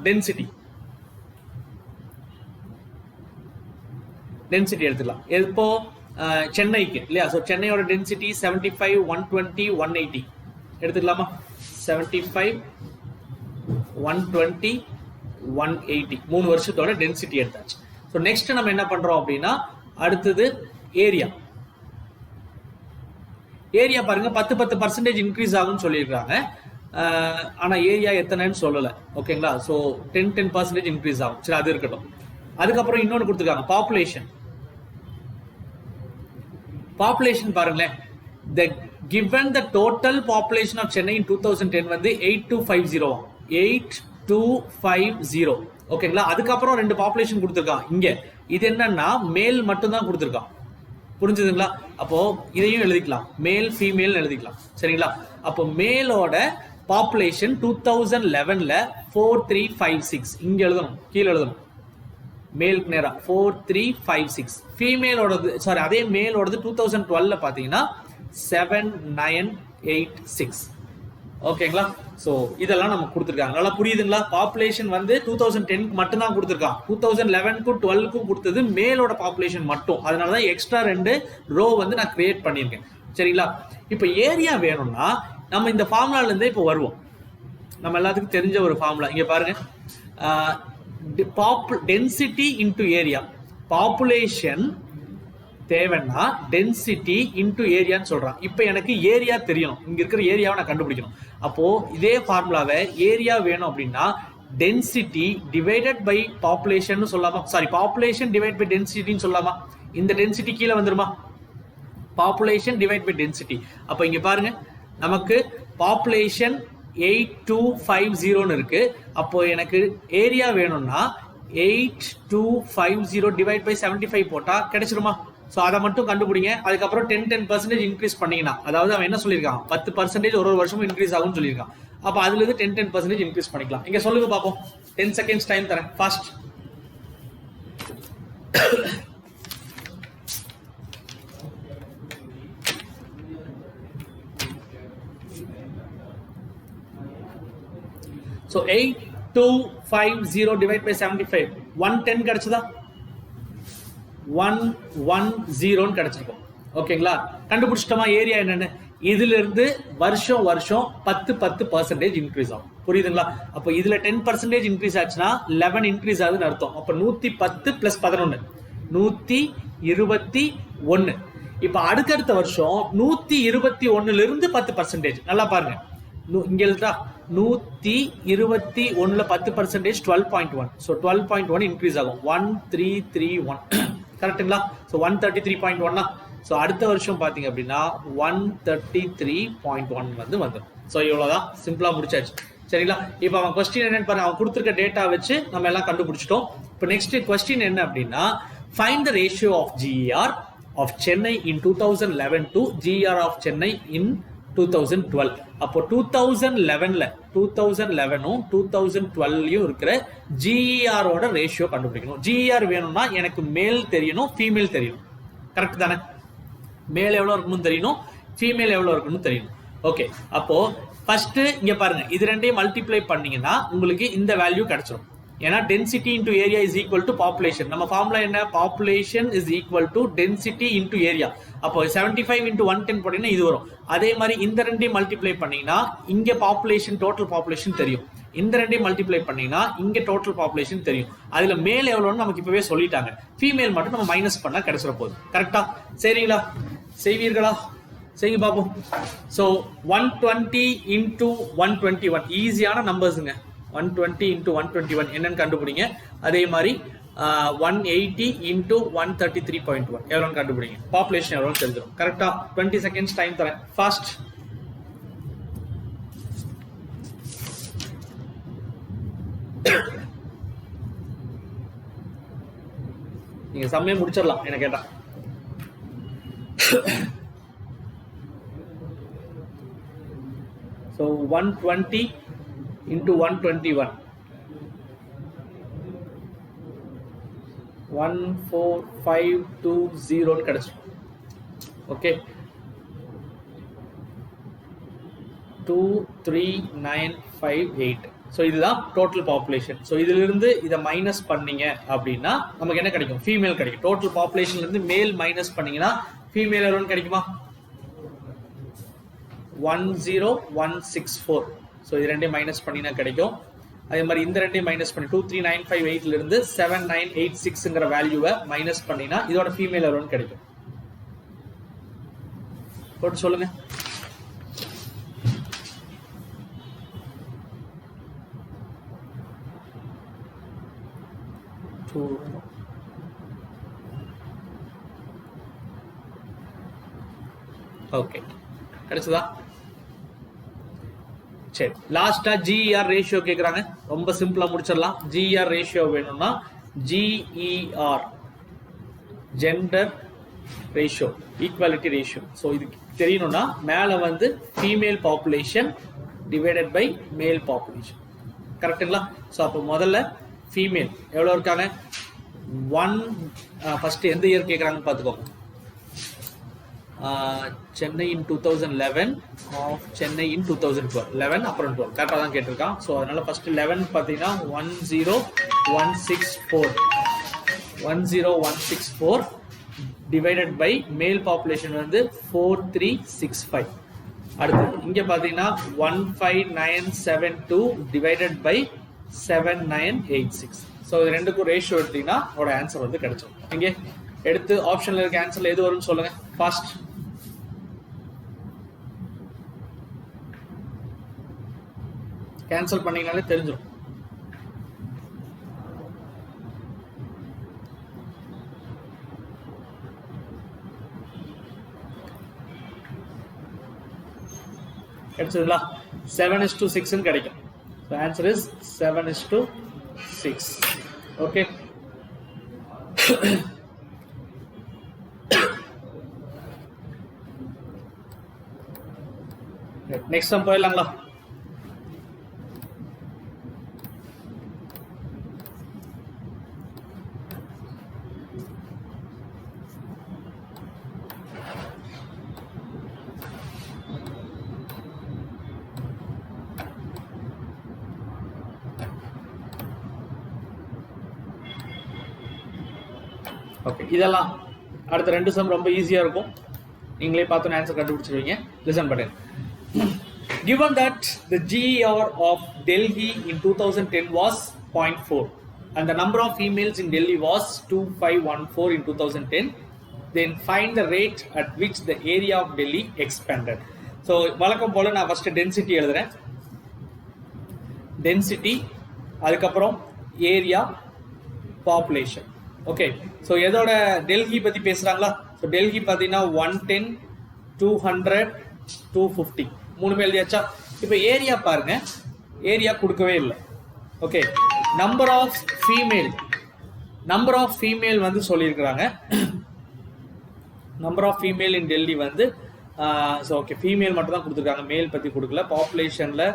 டென்சிட்டி எடுத்துக்கலாம். எப்போ சென்னைக்கு இல்லையா? ஸோ சென்னையோட டென்சிட்டி 75, 120, 180 எடுத்துக்கலாமா? 75, 120, 180 3 வருஷத்தோட டென்சிட்டி எடுத்தாச்சு. ஸோ நெக்ஸ்ட் நம்ம என்ன பண்றோம் அப்படின்னா அடுத்தது ஏரியா. ஏரியா பாருங்க 10% இன்க்ரீஸ் ஆகும்னு சொல்லியிருக்காங்க. ஆனால் ஏரியா எத்தனைன்னு சொல்லலை. ஓகேங்களா? ஸோ 10% இன்க்ரீஸ் ஆகும். சரி, அது இருக்கட்டும். அதுக்கப்புறம் இன்னொன்று கொடுத்துருக்காங்க, பாப்புலேஷன் பாருங்களேன். given the total population of Chennai in 2010 வந்து 8250. 8250. ஓகேங்களா? அதுக்கப்புறம் 2 பாப்புலேஷன் கொடுத்துருக்கான் இங்க. இது என்னன்னா மேல் மட்டும் தான் கொடுத்துருக்கான். புரிஞ்சுதுங்களா? அப்போ இதையும் எழுதிக்கலாம், மேல் ஃபீமேல் எழுதிக்கலாம். சரிங்களா? அப்போ மேலோட பாப்புலேஷன் 2011ல 4356 இங்க எழுதணும், கீழே எழுதணும். மேலுக்கு நேரா 4356. ஃபீமேலோடது சாரி அதே மேலோடது 2012ல பாத்தீங்கன்னா 7986. ஓகேங்களா? ஸோ இதெல்லாம் நமக்கு கொடுத்துருக்காங்க. நல்லா புரியுதுங்களா? பாப்புலேஷன் வந்து 2010 மட்டும் தான் கொடுத்துருக்கான். 2011க்கும் 12க்கும் கொடுத்தது மேலோட பாப்புலேஷன் மட்டும். அதனால தான் எக்ஸ்ட்ரா 2 ரோ வந்து நான் கிரியேட் பண்ணியிருக்கேன். சரிங்களா? இப்போ ஏரியா வேணும்னா நம்ம இந்த ஃபார்முலால இருந்தே இப்போ வருவோம். நம்ம எல்லாத்துக்கும் தெரிஞ்ச ஒரு ஃபார்முலா இங்க பாருங்க. Density into area. பாப்புலேஷன் தேவைன்னா டென்சிட்டி இன்டு ஏரியான்னு சொல்றான். இப்போ எனக்கு ஏரியா தெரியணும், இங்க இருக்கிற ஏரியாவை நான் கண்டுபிடிக்கணும். அப்போ இதே ஃபார்முலாவை ஏரியா வேணும் அப்படின்னா டென்சிட்டி டிவைடட் பை பாப்புலேஷன் சொல்லலாமா? சாரி, பாப்புலேஷன் டிவைட் பை டென்சிட்டின்னு சொல்லலாமா? இந்த டென்சிட்டி கீழே வந்துருமா? Population divide by density. அப்போ இங்க பாருங்க, நமக்கு பாப்புலேஷன் 8250 இருக்கு. அப்போ எனக்கு ஏரியா வேணும்னா 8250 டிவைட் பை 75 போட்டா கிடைச்சிருமா? ஸோ அதை மட்டும் கண்டுபிடிங்க. அதுக்கப்புறம் 10% இன்க்ரீஸ் பண்ணீங்கன்னா, அதாவது அவன் என்ன சொல்லியிருக்கான், 10% ஒரு வருஷமும் இன்க்ரீஸ் ஆகும்னு சொல்லியிருக்கான். அப்போ அதுல இருந்து 10% இன்க்ரீஸ் பண்ணிக்கலாம். இங்க சொல்லுங்க பார்ப்போம். 10 செகண்ட்ஸ் டைம் தரேன். ஃபாஸ்ட். So 8250 divided by 75 110 கிடைச்சதா? 110 கிடைச்சிருக்கும். ஓகேங்களா? கண்டுபிடிச்சிட்டோமா ஏரியா என்னன்னு? இதுல இருந்து வருஷம் 10% இன்க்ரீஸ் ஆகும். புரியுதுங்களா? அப்போ இதுல 10% இன்க்ரீஸ் ஆச்சுன்னா 11 இன்க்ரீஸ் ஆகுதுன்னு அர்த்தம். அப்போ 110 + 11 121. இப்போ அடுத்த வருஷம் 121ல இருந்து 10%. நல்லா பாருங்க, இங்க எழுதா 121ல 10% 12.1. ஸோ 12.1 இன்க்ரீஸ் ஆகும். 1331 கரெக்டுங்களா? ஸோ 133.1. ஸோ அடுத்த வருஷம் பார்த்தீங்க அப்படின்னா 133.1 வந்துடும். ஸோ இவ்வளோதான், சிம்பிளாக முடிச்சாச்சு. சரிங்களா? இப்போ அவன் கொஸ்டின் என்னன்னு பாருங்க. அவன் கொடுத்துருக்க டேட்டா வச்சு நம்ம எல்லாம் கண்டுபிடிச்சிட்டோம். இப்போ நெக்ஸ்ட் கொஸ்டின் என்ன அப்படின்னா, find the ratio of GER of Chennai in 2011 to GER of Chennai in 2012. அப்போ 2011ம் 2012லையும் இருக்கிற GER-ஓட ரேஷியோ கண்டுபிடிக்கணும். GER வேணும்னா எனக்கு மேல் தெரியணும், ஃபீமேல் தெரியணும். கரெக்ட் தானே? மேல் எவ்வளோ இருக்கணும் தெரியணும், ஃபீமேல் எவ்வளோ இருக்கணும் தெரியணும். ஓகே, அப்போ ஃபர்ஸ்ட் இங்க பாருங்க, இது ரெண்டையும் மல்டிப்ளை பண்ணீங்கன்னா உங்களுக்கு இந்த வேல்யூ கிடைச்சிடும். ஏன்னா density into area is equal to population. நம்ம ஃபார்முலா என்ன? Population is equal to density into area. அப்போ 75 × 110 போட்டீங்கன்னா இது வரும். அதே மாதிரி இந்த ரெண்டையும் மல்டிப்ளை பண்ணீங்கன்னா இங்க பாப்புலேஷன், டோட்டல் பாப்புலேஷன் தெரியும். இந்த ரெண்டையும் மல்டிப்ளை பண்ணீங்கன்னா இங்க டோட்டல் பாப்புலேஷன் தெரியும். அதுல மேல் எவ்வளோன்னு நமக்கு இப்பவே சொல்லிட்டாங்க. ஃபீமேல் மட்டும் நம்ம மைனஸ் பண்ணா கிடைச்சிட போகுது. கரெக்டா? சரிங்களா? செய்வீர்களா? செய்யுங்க பார்ப்போம். ஸோ 120 × 121 ஈஸியான நம்பர்ஸுங்க. 120 × 121 என்னன்னு கண்டுபிடிங்க. அதே மாதிரி 180 into 133.1 எவ்வளோன்னு கண்டுபிடிங்க. பாப்புலேஷன் எவ்வளோன்னு தெரிஞ்சிடும். கரெக்டாக 20 seconds டைம் தரேன். ஃபாஸ்ட். நீங்க சமயம் முடிச்சிடலாம் என்ன கேட்டா. So 120 into 121 14520 கிடைச்சு. ஓகே 23958. ஸோ இதுதான் டோட்டல் பாப்புலேஷன். ஸோ இதிலிருந்து இதை மைனஸ் பண்ணீங்க அப்படின்னா நமக்கு என்ன கிடைக்கும்? ஃபீமேல் கிடைக்கும். டோட்டல் பாப்புலேஷன்லேருந்து மேல் மைனஸ் பண்ணீங்கன்னா ஃபீமேல் எவ்வளோன்னு கிடைக்குமா? 10164. ஸோ இது ரெண்டையும் மைனஸ் பண்ணினா கிடைக்கும். அதே மாதிரி இந்த ரெண்டையும் மைனஸ் பண்ணி 23958 7986ங்கிற வேல்யூவை மைனஸ் பண்ணினா இதோட ஃபீமேல் எவ்வளோன்னு கிடைக்கும். போட்டு சொல்லுங்க. ஓகே கிடைச்சதா? சரி, லாஸ்டா ஜிஇஆர் ரேஷியோ கேக்குறாங்க. ரொம்ப சிம்பிளா முடிச்சிடலாம். ஜிஇஆர் ரேஷியோ வேணும்னா GER gender ratio equality ratio. So இது தெரியணும்னா மேல வந்து ஃபீமேல் பாப்புலேஷன் டிவைடட் பை மேல் பாப்புலேஷன். கரெக்டுங்களா? ஸோ அப்போ முதல்ல ஃபீமேல் எவ்வளோ இருக்காங்க? ஃபர்ஸ்ட் எந்த இயர் கேட்குறாங்கன்னு பார்த்துக்கோங்க. Chennai in 2011 of Chennai in 2012. 11 அப்புறம் 12 கரெக்டாக தான் கேட்டிருக்கான். ஸோ அதனால ஃபர்ஸ்ட் 11 பார்த்தீங்கன்னா 10164 டிவைடட் பை மேல் பாப்புலேஷன் வந்து 4365. அடுத்து இங்கே பார்த்தீங்கன்னா 15972 டிவைடட் பை 7986. ஸோ இது ரெண்டுக்கும் ரேஷியோ எடுத்தீங்கன்னா அதோட ஆன்சர் வந்து கிடைச்சிடும். இங்கே எடுத்து ஆப்ஷன்ல இருக்க ஆன்சர்ல எது வரும்னு சொல்லுங்க. ஃபாஸ்ட். கேன்சல் பண்ணீங்கனாலே தெரிஞ்சிடும். கிடைச்சதுங்களா? 7:6 கிடைக்கும். So answer is 7:6. Okay. Next sum போயிடலாங்களா? ஓகே, இதெல்லாம் அடுத்த ரெண்டு சம் ரொம்ப ஈஸியா இருக்கும். நீங்களே பார்த்து ஆன்சர் கண்டுபிடிச்சிருவீங்க. லிசன் பண்ணுங்க. Given that the GER of Delhi in 2010 was 0.4 and the number of females in Delhi was 2514 in 2010, then find the rate at which the area of Delhi expanded. So வழக்கம் போல நான் first density எழுதுறேன். Density, அதுக்கப்புறம் area, population. Okay, so எதோட டெல்லி பற்றி பேசுகிறாங்களா? So Delhi பார்த்தீங்கன்னா 110, 200, 250 மூணுமே எழுதியாச்சா? இப்போ ஏரியா பாருங்க, ஏரியா கொடுக்கவே இல்லை. ஓகே, நம்பர் ஆஃப் ஃபீமேல் வந்து சொல்லியிருக்கிறாங்க. Number of female in Delhi வந்து ஸோ ஓகே ஃபீமேல் மட்டும் தான் கொடுத்துருக்காங்க, மேல் பற்றி கொடுக்கல. பாப்புலேஷனில்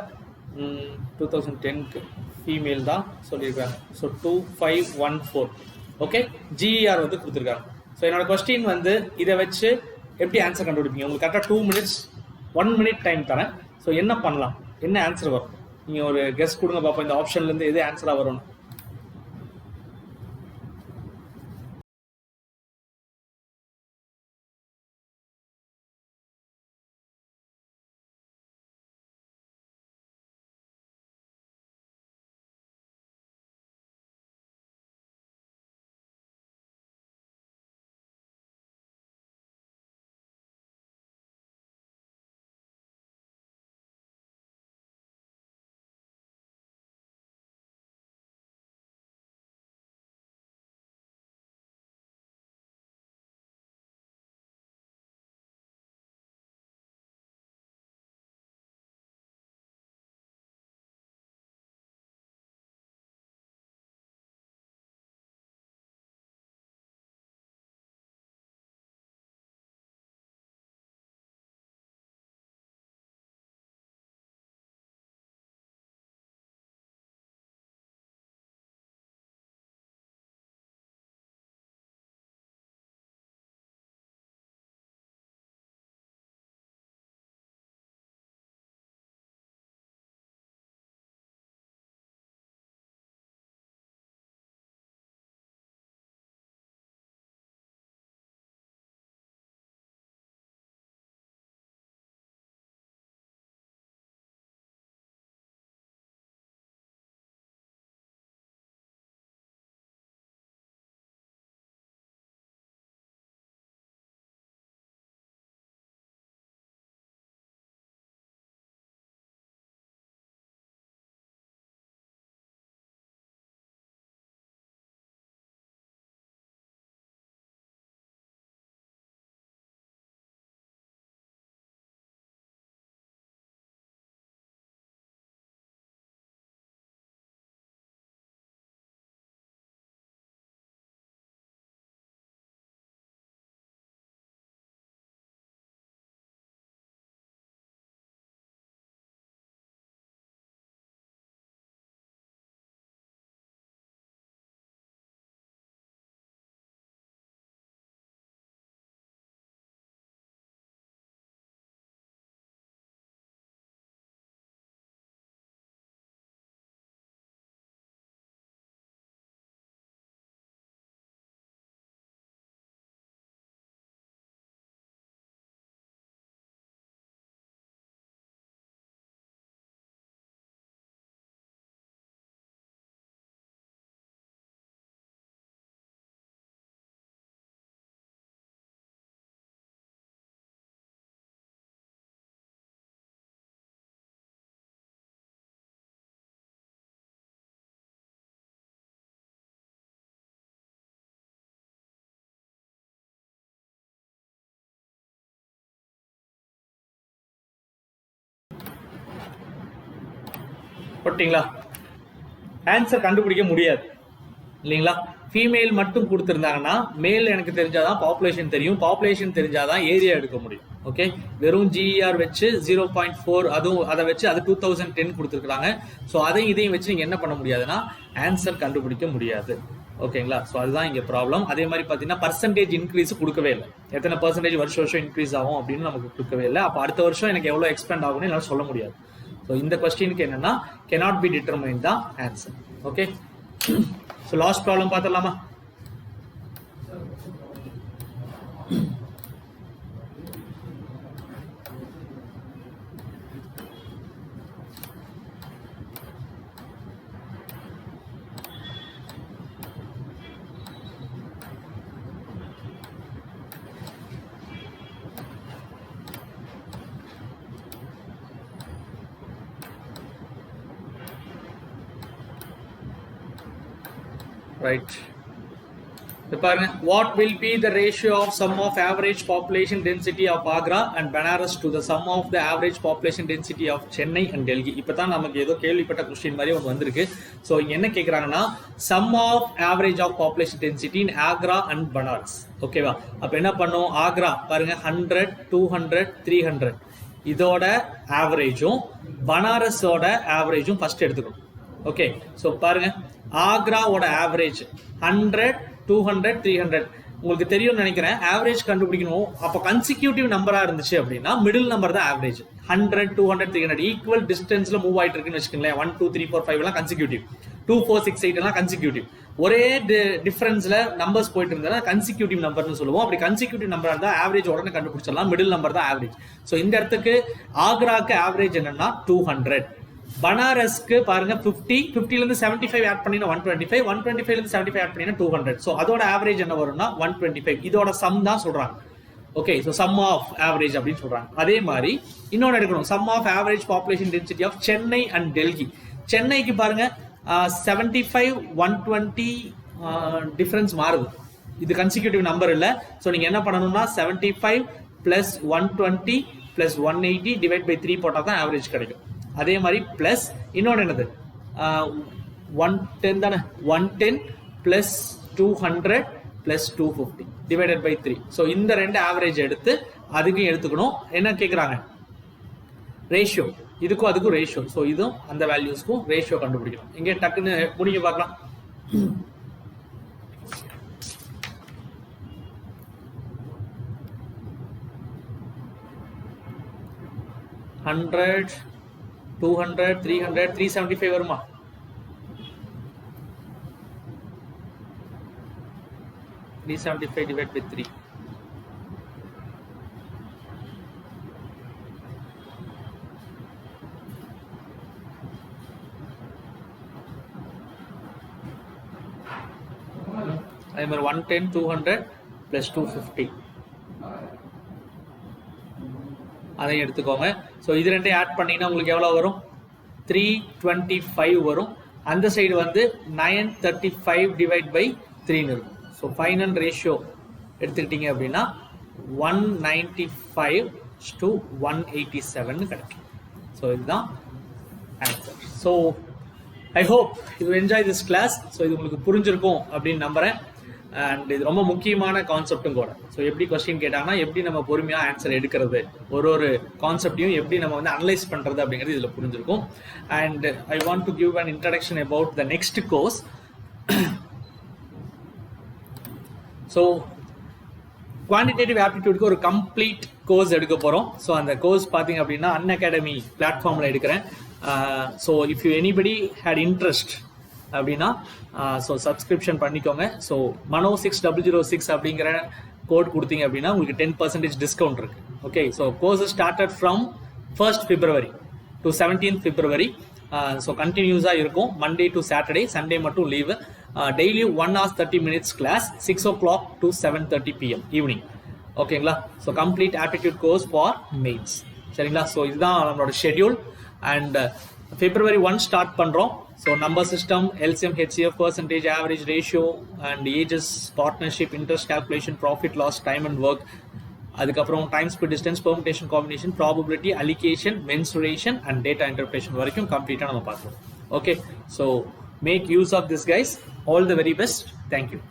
2010க்கு ஃபீமேல் தான் சொல்லியிருக்காங்க. ஸோ 2514. ஓகே, ஜிஆர் வந்து கொடுத்துருக்காங்க. ஸோ என்னோட கொஸ்டின் வந்து இதை வச்சு எப்படி ஆன்சர் கண்டுபிடிப்பீங்க? உங்களுக்கு கரெக்டாக 2 minutes 1 minute டைம் தரேன். ஸோ என்ன பண்ணலாம், என்ன ஆன்சர் வரும்? நீங்கள் ஒரு கெஸ் கொடுங்க பார்ப்போம், இந்த ஆப்ஷன்லேருந்து எது ஆன்சராக வரும்னு. போட்டிங்களா? ஆன்சர் கண்டுபிடிக்க முடியாது இல்லைங்களா? ஃபீமேல் மட்டும் கொடுத்துருந்தாங்கன்னா மேல் எனக்கு தெரிஞ்சாதான் பாப்புலேஷன் தெரியும், பாப்புலேஷன் தெரிஞ்சாதான் ஏரியா எடுக்க முடியும். ஓகே, வெறும் ஜிஆர் வச்சு 0.4 அதுவும் அதை வச்சு அது 2010 கொடுத்துருக்காங்க. ஸோ அதையும் இதையும் வச்சு நீங்கள் என்ன பண்ண முடியாதுன்னா ஆன்சர் கண்டுபிடிக்க முடியாது. ஓகேங்களா? ஸோ அதுதான் இங்கே ப்ராப்ளம். அதே மாதிரி பார்த்தீங்கன்னா பர்சன்டேஜ் இன்க்ரீஸ் கொடுக்கவே இல்லை. எத்தனை பர்சன்டேஜ் வருஷம் இன்க்ரீஸ் ஆகும் அப்படின்னு நமக்கு கொடுக்கவே இல்லை. அப்போ அடுத்த வருஷம் எனக்கு எவ்வளோ எக்ஸ்பெண்ட் ஆகும்னு என்னால் சொல்ல முடியாது. ஸோ இந்த கொஸ்டினுக்கு என்னன்னா cannot be determined தான் answer. Okay, so last problem பார்த்துடலாமா? Right. பாருங்க, what will be the ratio of sum of average population density of Agra and Banaras to the sum of the average population density of Chennai and Delhi? இப்பதான் நமக்கு ஏதோ கேள்விப்பட்ட question மாதிரி ஒன்று வந்திருக்கு. So இங்க என்ன கேட்குறாங்கன்னா sum of average of population density in Agra and Banaras. ஓகேவா? அப்போ என்ன பண்ணும்? ஆக்ரா பாருங்க 100, 200, 300 இதோட ஆவரேஜும் பனாரஸோட ஆவரேஜும் ஃபர்ஸ்ட் எடுத்துக்கணும். ஓகே, ஸோ பாருங்க, ஆக்ராவோட ஆவரேஜ் 100, 200, 300 உங்களுக்கு தெரியும்னு நினைக்கிறேன். ஆவரேஜ் கண்டுபிடிக்கணும். அப்போ கன்சிக்யூட்டிவ் நம்பரா இருந்துச்சு அப்படின்னா மிடில் நம்பர் தான் ஆவரேஜ். 100, 200, 300 ஈக்குவல் டிஸ்டன்ஸ்ல மூவ் ஆயிட்டு இருக்குன்னு வச்சுக்கோங்களேன். 1, 2, 3, 4, 5 எல்லாம் கன்சிக்யூட்டிவ், 2, 4, 6, 8 எல்லாம் கன்சிக்யூட்டிவ். ஒரே டிஃபரன்ஸ்ல நம்பர்ஸ் போயிட்டு இருந்தா கன்சிக்யூட்டிவ் நம்பர்னு சொல்லுவோம். அப்படி கன்சிக்யூட்டிவ் நம்பரா இருந்தா ஆவரேஜ் உடனே கண்டுபிடிச்சிடலாம். மிடில் நம்பர் தான் ஆவரேஜ். ஸோ இந்த இடத்துக்கு ஆக்ராக்கு ஆவரேஜ் என்னன்னா 200. பனாரஸ்க்கு பாருங்க 50ல இருந்து 75 ஆட் பண்ணினா 125, 125ல இருந்து 75 ஆட் பண்ணினா 200. சோ அதோட ஆவரேஜ் என்ன வரும்னா 125. இதோட சம் தான் சொல்றாங்க. Okay, so sum of average அப்படின்னு சொல்றாங்க. அதே மாதிரி இன்னொன்னு எடுக்கணும், sum of average population density of Chennai and Delhi. சென்னைக்கு பாருங்க 75, 120 டிஃபரன்ஸ் மாறுது. இது கன்சிக்யூட்டிவ் நம்பர் இல்ல. சோ நீங்க என்ன பண்ணணும்னா 75 பிளஸ் 120 பிளஸ் 180 டிவைட் பை 3 போட்டா தான் ஆவரேஜ் கிடைக்கும். அதே மாதிரி பிளஸ் இன்னொன்று என்னது 110 தானே, 110 plus 200 plus 250 divided by 3. So இந்த ரெண்டு ஆவரேஜ் எடுத்து அதுக்கும் எடுத்துக்கணும். என்ன கேட்குறாங்க? ரேஷியோ, இதுக்கும் அதுக்கும் ரேஷியோ. ஸோ இதுவும் அந்த வேல்யூஸ்க்கும் ரேஷியோ கண்டுபிடிக்கணும். இங்கே டக்குன்னு முடிக்க பார்க்கலாம். 100, 200, 300, 375 வருமா? divided by 3. அதே மாதிரி 110, 200 plus 250 அதை எடுத்துக்கோங்க. ஸோ இது ரெண்டையும் ஆட் பண்ணீங்கன்னா உங்களுக்கு எவ்வளோ வரும்? 325 வரும். அந்த சைடு வந்து 935 டிவைட் பை 3 இருக்கும். ஸோ ஃபைனல் ரேஷியோ எடுத்துக்கிட்டீங்க அப்படின்னா 195 to 187 கிடைக்கும். ஸோ இதுதான் answer. So I hope you enjoy this class. So இது உங்களுக்கு புரிஞ்சிருக்கும் அப்படின்னு நம்புறேன். அண்ட் இது ரொம்ப முக்கியமான கான்செப்டும் கூட. ஸோ எப்படி கொஸ்டின் கேட்டாங்கன்னா எப்படி நம்ம பொறுமையாக ஆன்சர் எடுக்கிறது, ஒரு கான்செப்டையும் எப்படி நம்ம வந்து அனலைஸ் பண்ணுறது அப்படிங்கிறது இதில் புரிஞ்சிருக்கும். And I want to give an introduction about the next course. So quantitative ஆப்டிடியூடுக்கு ஒரு கம்ப்ளீட் கோர்ஸ் எடுக்க போகிறோம். ஸோ அந்த கோர்ஸ் பார்த்தீங்க அப்படின்னா அன்அகாடமி பிளாட்ஃபார்மில் எடுக்கிறேன். So if you anybody had interest அப்படின்னா ஸோ சப்ஸ்கிரிப்ஷன் பண்ணிக்கோங்க. ஸோ மனோ 6006 அப்படிங்கிற கோட் கொடுத்தீங்க அப்படின்னா உங்களுக்கு 10% டிஸ்கவுண்ட் இருக்கு. Okay, so course started from 1st February to 17th February. So கண்டினியூஸாக இருக்கும். மண்டே டு சாட்டர்டே, சண்டே மட்டும் leave. Daily 1 hour 30 minutes class, 6 o'clock to 7:30 PM evening. ஓகேங்களா? So complete aptitude course for mains. சரிங்களா? So இதுதான் நம்மளோட schedule. And February 1 start பண்ணுறோம். So number system, LCM, HCF, percentage, average, ratio, and ages, partnership, interest calculation, profit loss, time and work, அதுக்கப்புறம் time speed distance, permutation combination, probability, allegation, mensuration and data interpretation வரைக்கும் கம்ப்ளீட்டாக நம்ம பார்க்கலாம். Okay, so make use of this, guys. All the very best. Thank you.